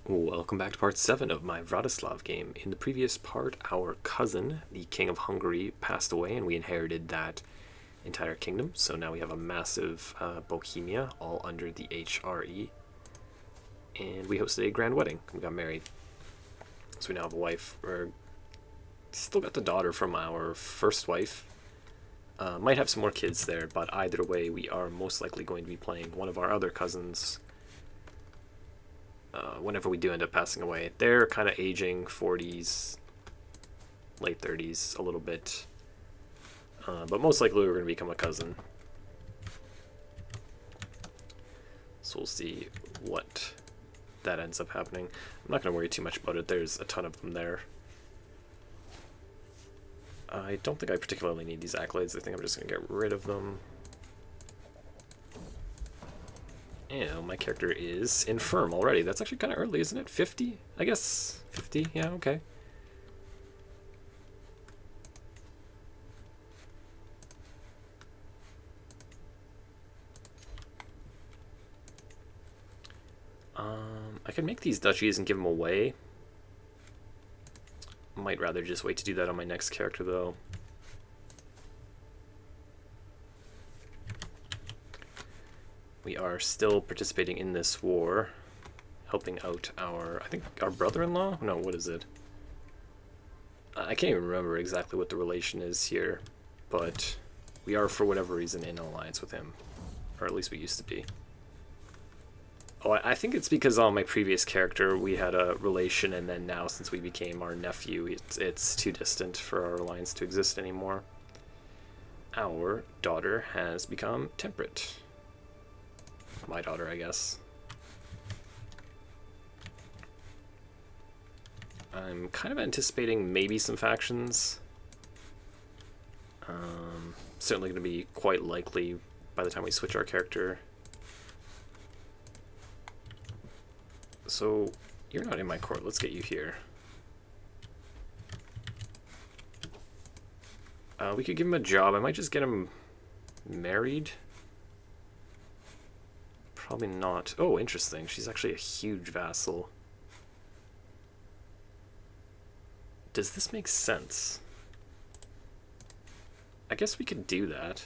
Welcome back to part 7 of my Vratislav game. In the previous part, our cousin, the King of Hungary, passed away and we inherited that entire kingdom. So now we have a massive Bohemia, all under the HRE. And we hosted a grand wedding. We got married. So we now have a wife. We're still got the daughter from our first wife. Might have some more kids there, but either way, we are most likely going to be playing one of our other cousins whenever we do end up passing away. They're kind of aging 40s, late 30s a little bit. But most likely we're going to become a cousin. So we'll see what that ends up happening. I'm not going to worry too much about it. There's a ton of them there. I don't think I particularly need these accolades. I think I'm just going to get rid of them. And my character is infirm already. That's actually kind of early, isn't it? 50? I guess 50. Yeah, okay. I could make these duchies and give them away. Might rather just wait to do that on my next character, though. We are still participating in this war, helping out our, I think, our brother-in-law? No, what is it? I can't even remember exactly what the relation is here, but we are, for whatever reason, in alliance with him. Or at least we used to be. Oh, I think it's because on my previous character we had a relation, and then now since we became our nephew, it's too distant for our alliance to exist anymore. Our daughter has become temperate. My daughter, I guess. I'm kind of anticipating maybe some factions. Certainly going to be quite likely by the time we switch our character. So, you're not in my court. Let's get you here. We could give him a job. I might just get him married. Probably not. Oh, interesting. She's actually a huge vassal. Does this make sense? I guess we could do that.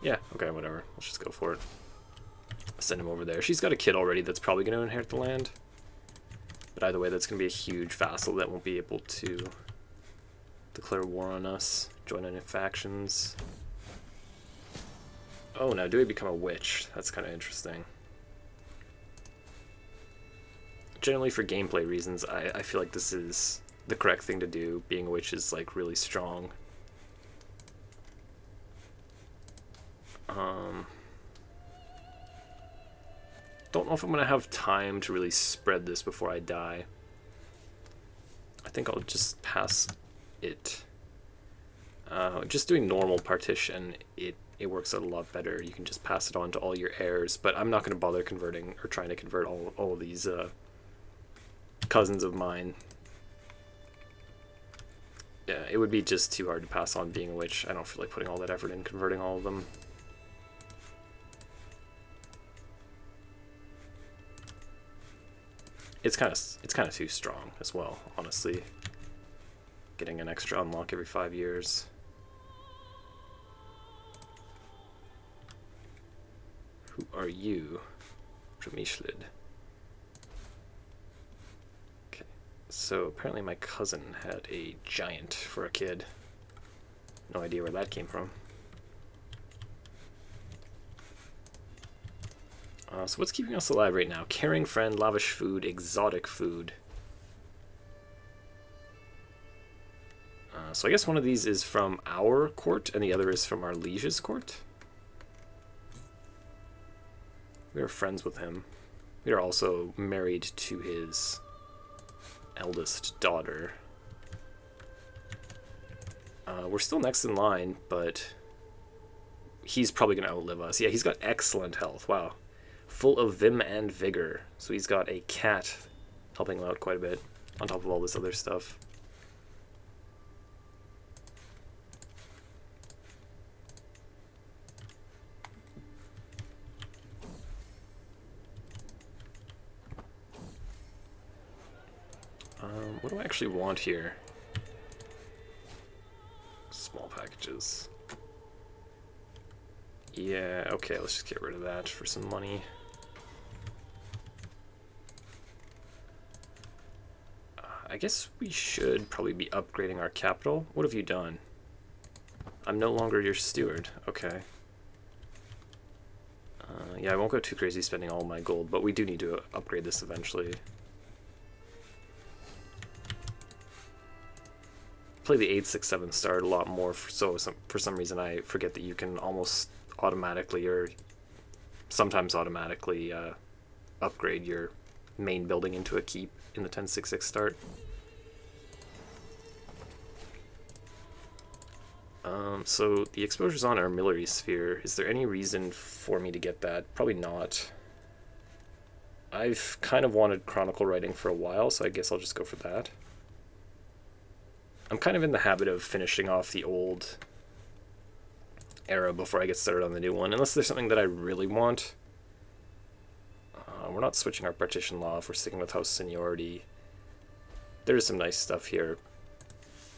Yeah, okay, whatever. Let's just go for it. Send him over there. She's got a kid already that's probably going to inherit the land. But either way, that's going to be a huge vassal that won't be able to declare war on us, join any factions. Oh, now do we become a witch? That's kind of interesting. Generally, for gameplay reasons, I feel like this is the correct thing to do. Being a witch is, like, really strong. Don't know if I'm going to have time to really spread this before I die. I think I'll just pass it. Just doing normal partition, it works out a lot better. You can just pass it on to all your heirs, but I'm not going to bother converting or trying to convert all of these cousins of mine. Yeah, it would be just too hard to pass on being a witch. I don't feel like putting all that effort in converting all of them. It's kind of too strong as well, honestly. Getting an extra unlock every 5 years. Who are you? Vratislav. Okay, so apparently my cousin had a giant for a kid. No idea where that came from. So what's keeping us alive right now? Caring friend, lavish food, exotic food. So I guess one of these is from our court, and the other is from our liege's court. We are friends with him. We are also married to his eldest daughter. We're still next in line, but he's probably going to outlive us. Yeah, he's got excellent health. Wow. Full of vim and vigor. So he's got a cat helping him out quite a bit, on top of all this other stuff. What do I actually want here? Small packages. Yeah, okay, let's just get rid of that for some money. I guess we should probably be upgrading our capital. What have you done? I'm no longer your steward. Okay. Yeah, I won't go too crazy spending all my gold, but we do need to upgrade this eventually. Play the 8, 6, 7 star a lot more, so for some reason I forget that you can almost automatically, or sometimes automatically, upgrade your main building into a keep in the 10, 6, 6 start. So the exposure's on our artillery sphere. Is there any reason for me to get that? Probably not. I've kind of wanted chronicle writing for a while, so I guess I'll just go for that. I'm kind of in the habit of finishing off the old era before I get started on the new one, unless there's something that I really want. We're not switching our partition law if we're sticking with house seniority. There's some nice stuff here,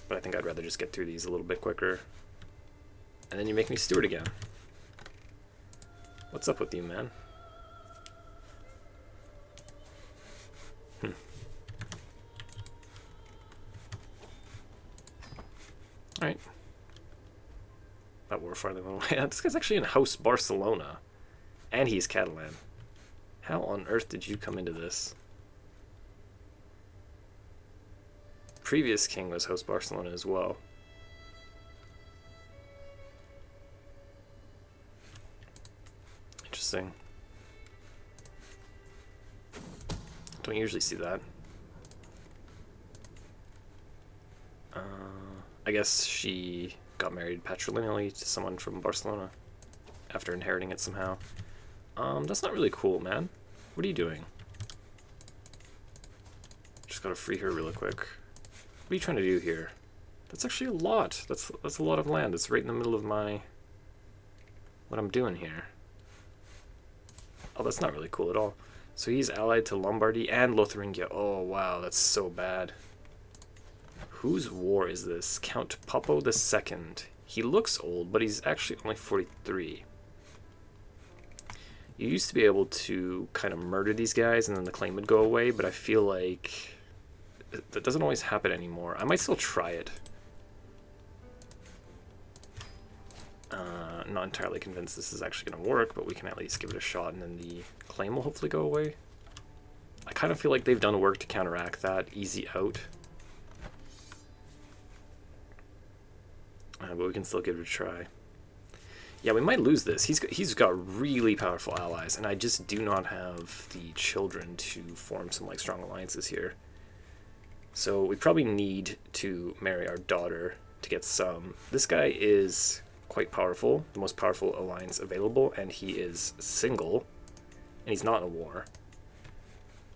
but I think I'd rather just get through these a little bit quicker. And then you make me steward again. What's up with you, man? Alright. That war farther away. This guy's actually in House Barcelona. And he's Catalan. How on earth did you come into this? Previous king was House Barcelona as well. Interesting. Don't usually see that. I guess she got married patrilineally to someone from Barcelona after inheriting it somehow. That's not really cool, man. What are you doing? Just gotta free her really quick. What are you trying to do here? That's actually a lot. That's a lot of land. That's right in the middle of my... what I'm doing here. Oh, that's not really cool at all. So he's allied to Lombardy and Lotharingia. Oh, wow, that's so bad. Whose war is this? Count Poppo II. He looks old, but he's actually only 43. You used to be able to kind of murder these guys and then the claim would go away, but I feel like that doesn't always happen anymore. I might still try it. Not entirely convinced this is actually going to work, but we can at least give it a shot and then the claim will hopefully go away. I kind of feel like they've done work to counteract that. Easy out. But we can still give it a try. Yeah, we might lose this. He's got really powerful allies, and I just do not have the children to form some like strong alliances here. So we probably need to marry our daughter to get some. This guy is quite powerful, the most powerful alliance available, and he is single, and he's not in a war.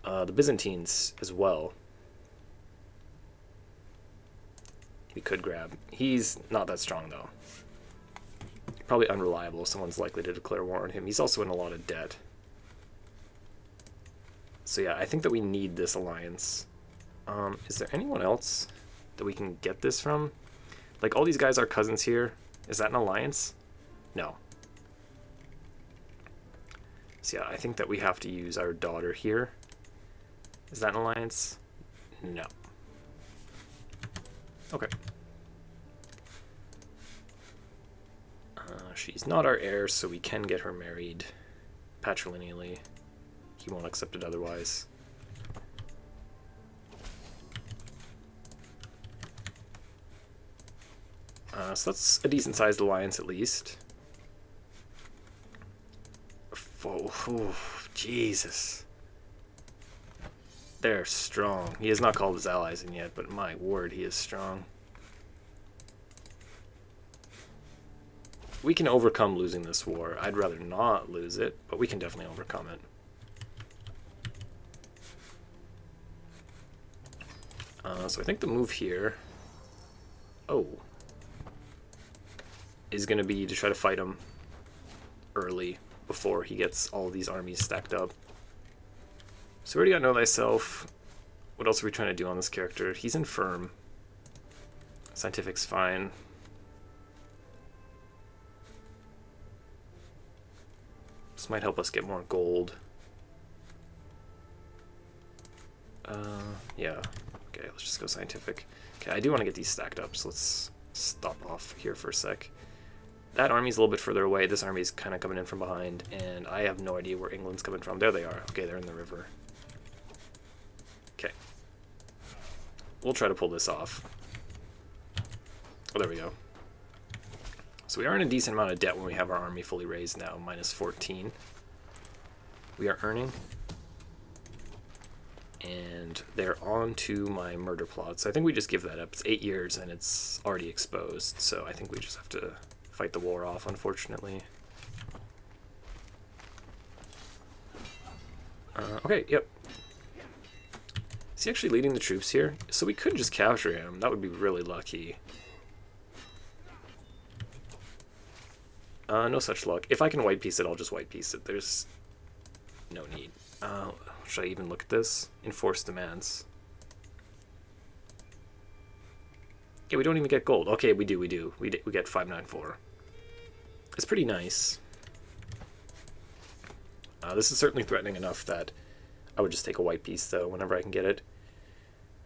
The Byzantines as well. We could grab. He's not that strong though. Probably unreliable. Someone's likely to declare war on him. He's also in a lot of debt. So yeah, I think that we need this alliance. Is there anyone else that we can get this from? Like, all these guys are cousins here. Is that an alliance? No. So yeah, I think that we have to use our daughter here. Is that an alliance? No. Okay. She's not our heir, so we can get her married patrilineally. He won't accept it otherwise. So that's a decent-sized alliance, at least. Oh, Jesus. They're strong. He has not called his allies in yet, but my word, he is strong. We can overcome losing this war. I'd rather not lose it, but we can definitely overcome it. So I think the move here... Oh. Is going to be to try to fight him early before he gets all of these armies stacked up. So we already got Know Thyself. What else are we trying to do on this character? He's infirm. Scientific's fine. This might help us get more gold. Yeah. Okay, let's just go scientific. Okay, I do want to get these stacked up, so let's stop off here for a sec. That army's a little bit further away. This army's kind of coming in from behind, and I have no idea where England's coming from. There they are. Okay, they're in the river. Okay. We'll try to pull this off. Oh, there we go. So we are in a decent amount of debt when we have our army fully raised now, minus 14. We are earning. And they're on to my murder plot. So I think we just give that up. It's 8 years and it's already exposed. So I think we just have to fight the war off, unfortunately. Okay, yep. Is he actually leading the troops here? So we could just capture him. That would be really lucky. No such luck. If I can white piece it, I'll just white piece it. There's no need. Should I even look at this? Enforce demands. Yeah, we don't even get gold. Okay, we do. We get 594. It's pretty nice. This is certainly threatening enough that I would just take a white piece, though, whenever I can get it.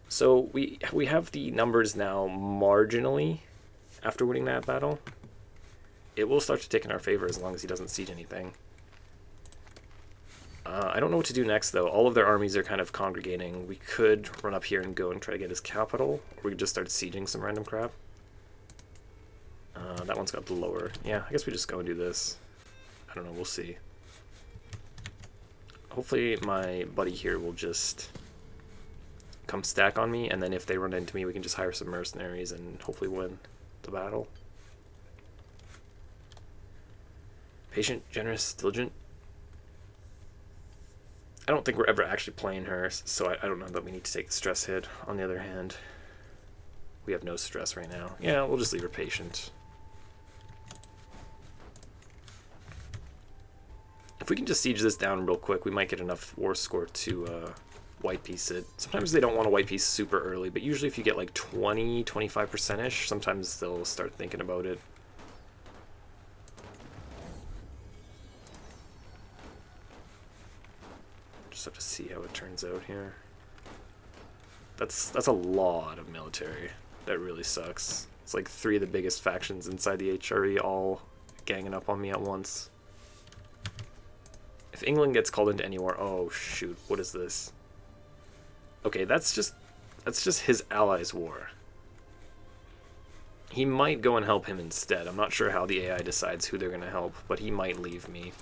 So we have the numbers now marginally after winning that battle. It will start to tick in our favor as long as he doesn't siege anything. I don't know what to do next, though. All of their armies are kind of congregating. We could run up here and go and try to get his capital, or we could just start sieging some random crap. That one's got the lower. Yeah, I guess we just go and do this. I don't know, we'll see. Hopefully my buddy here will just come stack on me, and then if they run into me, we can just hire some mercenaries and hopefully win the battle. Patient, generous, diligent. I don't think we're ever actually playing her, so I don't know that we need to take the stress hit. On the other hand, we have no stress right now. Yeah, we'll just leave her patient. If we can just siege this down real quick, we might get enough war score to white piece it. Sometimes they don't want to white piece super early, but usually if you get like 20-25%-ish, sometimes they'll start thinking about it. Just have to see how it turns out here. That's a lot of military. That really sucks. It's like 3 of the biggest factions inside the HRE all ganging up on me at once. If England gets called into any war, oh shoot, what is this? Okay, that's just his allies' war. He might go and help him instead. I'm not sure how the AI decides who they're gonna help, but he might leave me.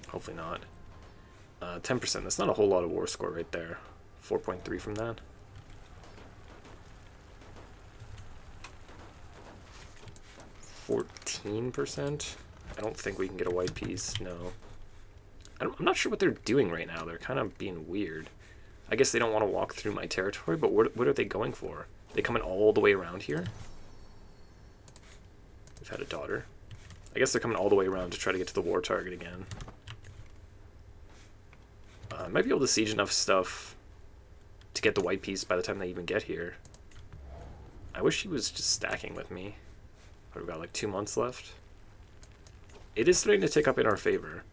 Hopefully not. 10%, that's not a whole lot of war score right there. 4.3 from that. %. I don't think we can get a white piece, no. I'm not sure what they're doing right now. They're kind of being weird. I guess they don't want to walk through my territory, but what are they going for? They coming all the way around here? We've had a daughter. I guess they're coming all the way around to try to get to the war target again. I might be able to siege enough stuff to get the white piece by the time they even get here. I wish he was just stacking with me. But we've got like 2 months left. It is starting to tick up in our favor.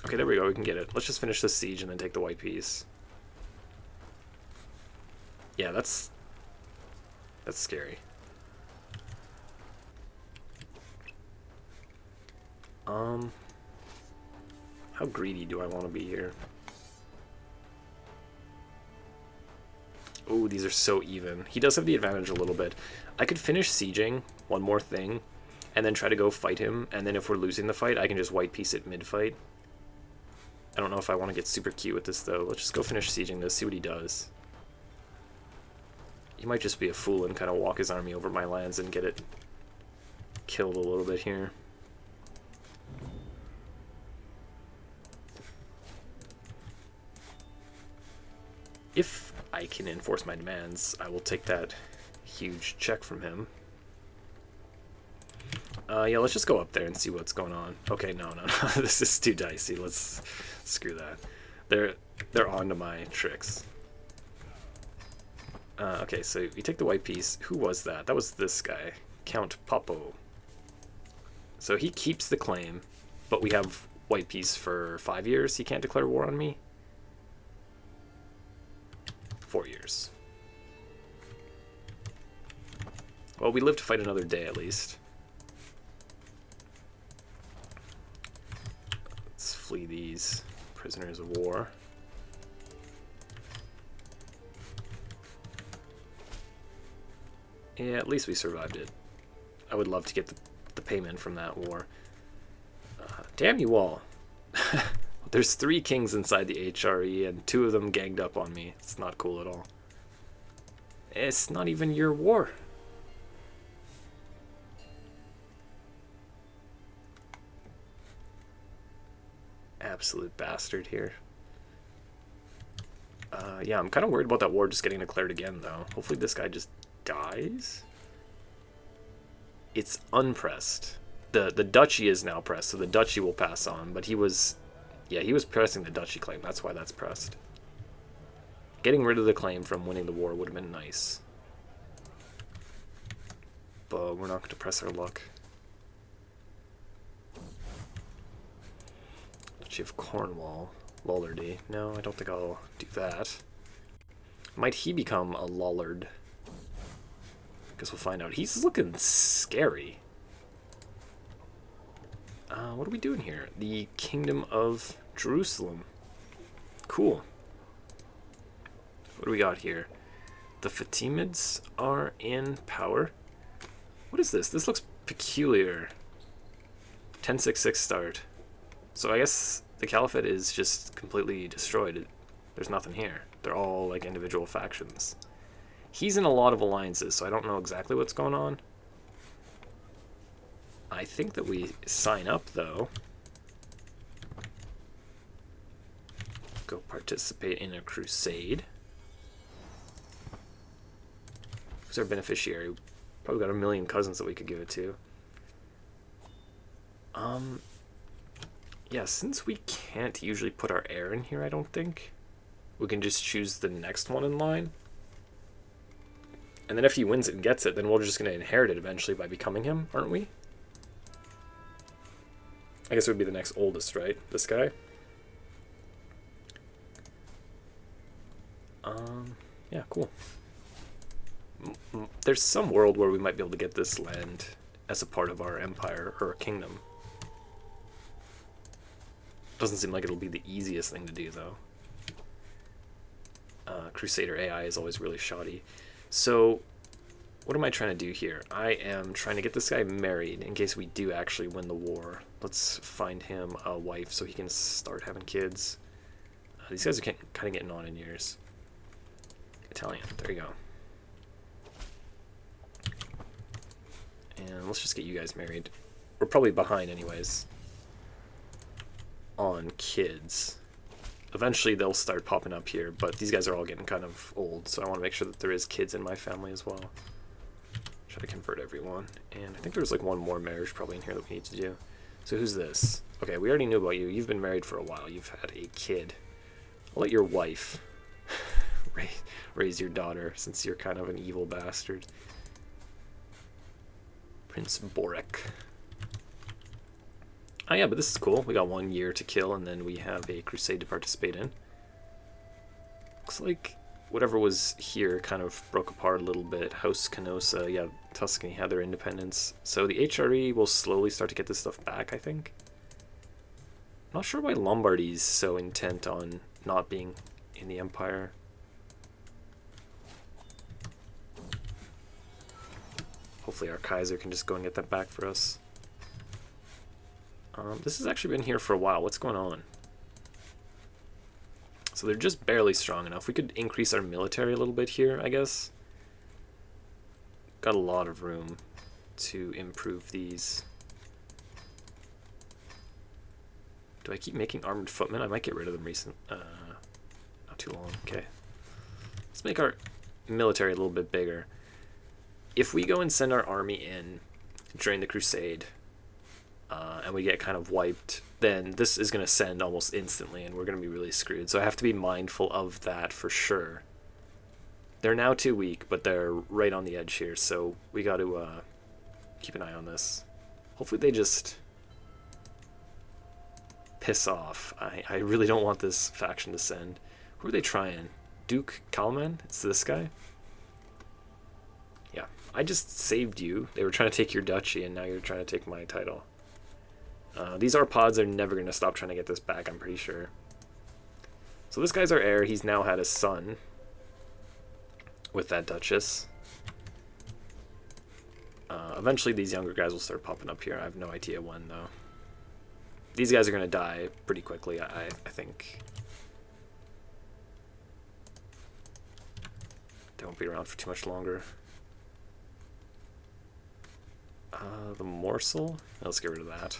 Okay, there we go, we can get it. Let's just finish this siege and then take the white piece. Yeah, that's scary. How greedy do I want to be here? Oh, these are so even. He does have the advantage a little bit. I could finish sieging one more thing and then try to go fight him, and then if we're losing the fight, I can just white piece it mid-fight. I don't know if I want to get super cute with this, though. Let's just go finish sieging this, see what he does. He might just be a fool and kind of walk his army over my lands and get it killed a little bit here. If I can enforce my demands, I will take that huge check from him. Yeah, let's just go up there and see what's going on. Okay, no. This is too dicey. Let's screw that. They're on to my tricks. Okay, so we take the white piece. Who was that? That was this guy, Count Popo. So he keeps the claim, but we have white piece for 5 years. He can't declare war on me. 4 years. Well, we live to fight another day at least. Let's flee these prisoners of war. Yeah, at least we survived it. I would love to get the payment from that war. Damn you all. There's 3 kings inside the HRE and 2 of them ganged up on me. It's not cool at all. It's not even your war. Absolute bastard here. Yeah, I'm kind of worried about that war just getting declared again, though. Hopefully this guy just dies. It's unpressed. The duchy is now pressed, so the duchy will pass on, but he was pressing the duchy claim. That's why that's pressed. Getting rid of the claim from winning the war would have been nice. But we're not going to press our luck. Duchy of Cornwall. Lollardy. No, I don't think I'll do that. Might he become a Lollard? Guess we'll find out. He's looking scary. What are we doing here? The Kingdom of Jerusalem. Cool. What do we got here? The Fatimids are in power. What is this? This looks peculiar. 1066 start. So I guess the Caliphate is just completely destroyed. There's nothing here. They're all like individual factions. He's in a lot of alliances, so I don't know exactly what's going on. I think that we sign up, though. Go participate in a crusade. Who's our beneficiary? Probably got a million cousins that we could give it to. Yeah, since we can't usually put our heir in here, I don't think. We can just choose the next one in line. And then if he wins it and gets it, then we're just going to inherit it eventually by becoming him, aren't we? I guess it would be the next oldest, right? This guy? Yeah, cool. There's some world where we might be able to get this land as a part of our empire or a kingdom. Doesn't seem like it'll be the easiest thing to do, though. Crusader AI is always really shoddy. So, what am I trying to do here? I am trying to get this guy married in case we do actually win the war. Let's find him a wife so he can start having kids. These guys are kind of getting on in years. Italian, there you go. And let's just get you guys married. We're probably behind anyways on kids. Eventually they'll start popping up here, but these guys are all getting kind of old, so I want to make sure that there is kids in my family as well. Try to convert everyone. And I think there's like one more marriage probably in here that we need to do. So who's this? Okay, we already knew about you. You've been married for a while. You've had a kid. I'll let your wife raise your daughter, since you're kind of an evil bastard. Prince Boric. Oh yeah, but this is cool. We got 1 year to kill, and then we have a crusade to participate in. Looks like whatever was here kind of broke apart a little bit. House Canossa, yeah, Tuscany had their independence. So the HRE will slowly start to get this stuff back, I think. Not sure why Lombardy's so intent on not being in the empire. Hopefully our Kaiser can just go and get that back for us. This has actually been here for a while. What's going on? So they're just barely strong enough. We could increase our military a little bit here, I guess. Got a lot of room to improve these. Do I keep making armored footmen? I might get rid of them not too long. Okay. Let's make our military a little bit bigger. If we go and send our army in during the crusade, and we get kind of wiped, then this is going to send almost instantly, and we're going to be really screwed. So I have to be mindful of that for sure. They're now too weak, but they're right on the edge here, so we got to keep an eye on this. Hopefully they just piss off. I really don't want this faction to send. Who are they trying? Duke Kalman? It's this guy? Yeah, I just saved you. They were trying to take your duchy, and now you're trying to take my title. These Arpads are never going to stop trying to get this back, I'm pretty sure. So this guy's our heir. He's now had a son with that duchess. Eventually these younger guys will start popping up here. I have no idea when, though. These guys are going to die pretty quickly, I think. They won't be around for too much longer. The morsel? Let's get rid of that.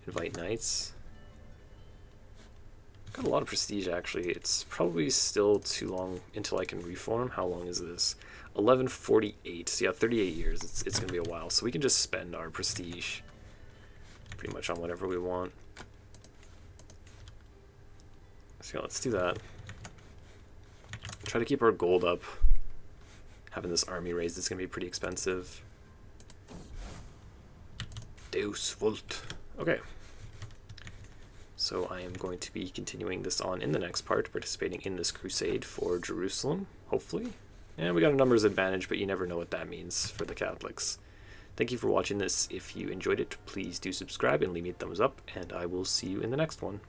Invite knights. Got a lot of prestige, actually. It's probably still too long until I can reform. How long is this? 1148. So yeah, 38 years. It's going to be a while. So we can just spend our prestige pretty much on whatever we want. So yeah, let's do that. Try to keep our gold up. Having this army raised is going to be pretty expensive. Deus Vult. Okay. So I am going to be continuing this on in the next part, participating in this crusade for Jerusalem, hopefully. And we got a numbers advantage, but you never know what that means for the Catholics. Thank you for watching this. If you enjoyed it, please do subscribe and leave me a thumbs up, and I will see you in the next one.